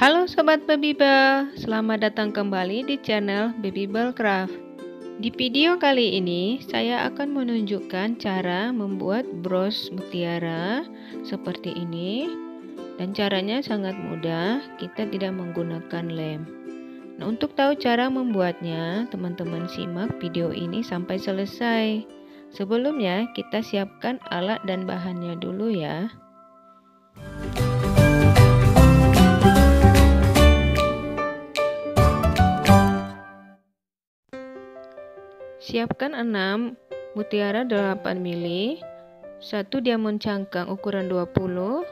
Halo Sobat Babybel, selamat datang kembali di channel Babybel Craft. Di video kali ini, saya akan menunjukkan cara membuat bros mutiara seperti ini. Dan caranya sangat mudah, kita tidak menggunakan lem. Nah, untuk tahu cara membuatnya, teman-teman simak video ini sampai selesai. Sebelumnya, kita siapkan alat dan bahannya dulu ya. Siapkan 6 mutiara 8 mili, 1 diamond cangkang ukuran 20,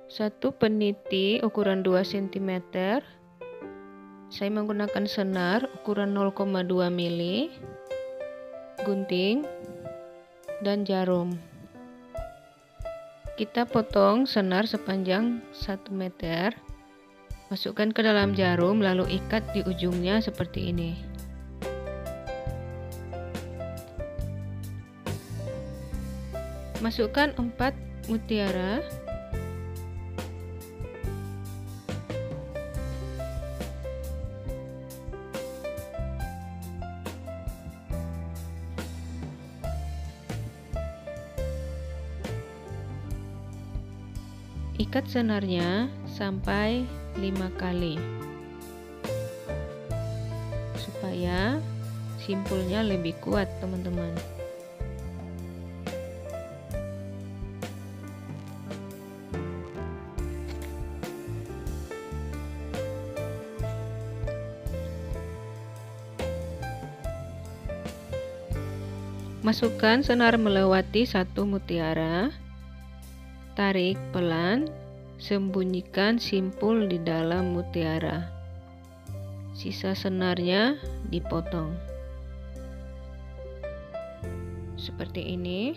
1 peniti ukuran 2 cm. Saya menggunakan senar ukuran 0,2 mili, gunting, dan jarum. Kita potong senar sepanjang 1 meter. Masukkan ke dalam jarum lalu ikat di ujungnya seperti ini. Masukkan 4 mutiara. Ikat senarnya sampai 5 kali supaya simpulnya lebih kuat, teman-teman. Masukkan senar melewati 1 mutiara, tarik pelan, sembunyikan simpul di dalam mutiara. Sisa senarnya dipotong seperti ini.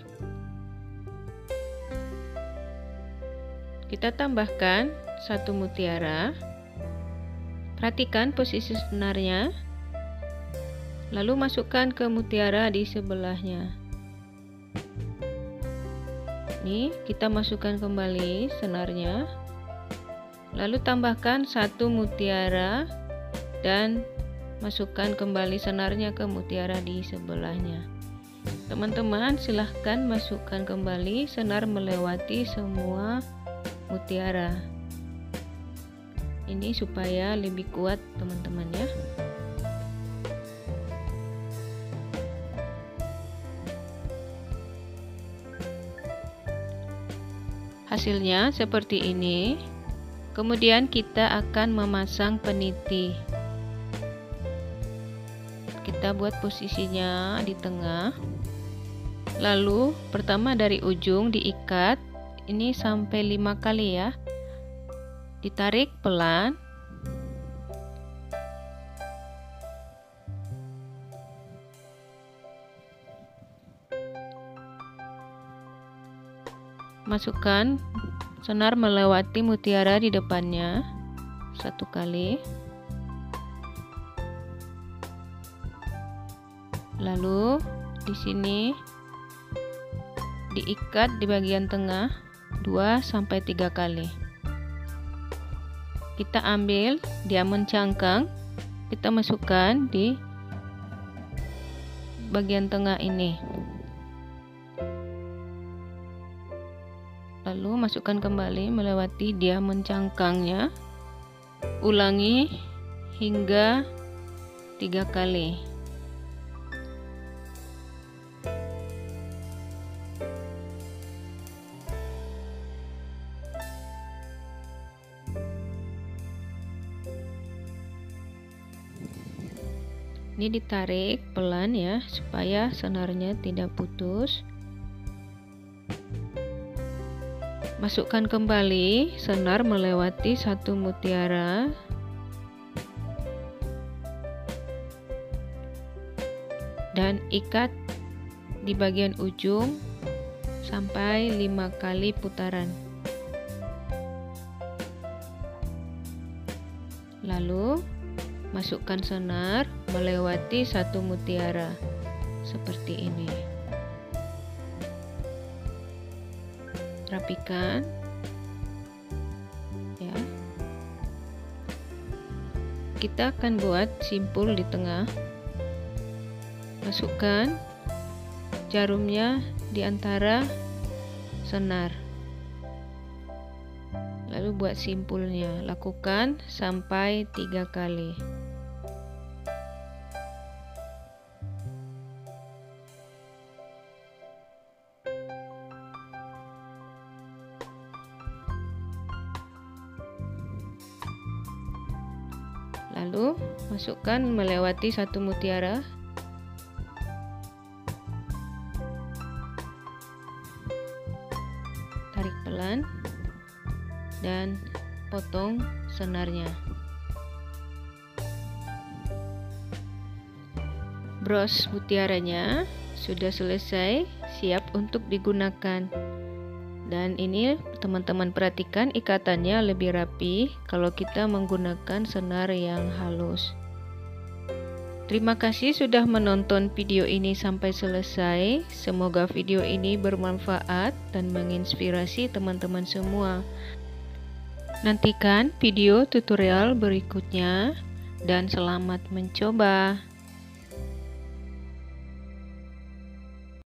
Kita tambahkan 1 mutiara. Perhatikan posisi senarnya. Lalu masukkan ke mutiara di sebelahnya. Nih, kita masukkan kembali senarnya. Lalu tambahkan 1 mutiara dan masukkan kembali senarnya ke mutiara di sebelahnya. Teman-teman, silahkan masukkan kembali senar melewati semua mutiara. Ini supaya lebih kuat, teman-teman ya. Hasilnya seperti ini. Kemudian kita akan memasang peniti. Kita buat posisinya di tengah. Lalu pertama dari ujung diikat. Ini sampai 5 kali ya. Ditarik pelan. Masukkan senar melewati mutiara di depannya 1 kali. Lalu di sini diikat di bagian tengah 2-3 kali. Kita ambil diamond cangkang, kita masukkan di bagian tengah ini. Lalu masukkan kembali melewati diamond cangkangnya. Ulangi hingga 3 kali. Ini ditarik pelan ya, supaya senarnya tidak putus. Masukkan kembali senar melewati 1 mutiara. Dan ikat di bagian ujung sampai 5 kali putaran. Lalu masukkan senar melewati 1 mutiara seperti ini. Rapikan ya. kita akan buat simpul di tengah. Masukkan jarumnya di antara senar. Lalu buat simpulnya. Lakukan sampai 3 kali. Lalu masukkan melewati satu mutiara. Tarik pelan dan potong senarnya. Bros mutiaranya sudah selesai, siap untuk digunakan. Dan ini teman-teman perhatikan, ikatannya lebih rapi kalau kita menggunakan senar yang halus. Terima kasih sudah menonton video ini sampai selesai. Semoga video ini bermanfaat dan menginspirasi teman-teman semua. Nantikan video tutorial berikutnya dan selamat mencoba.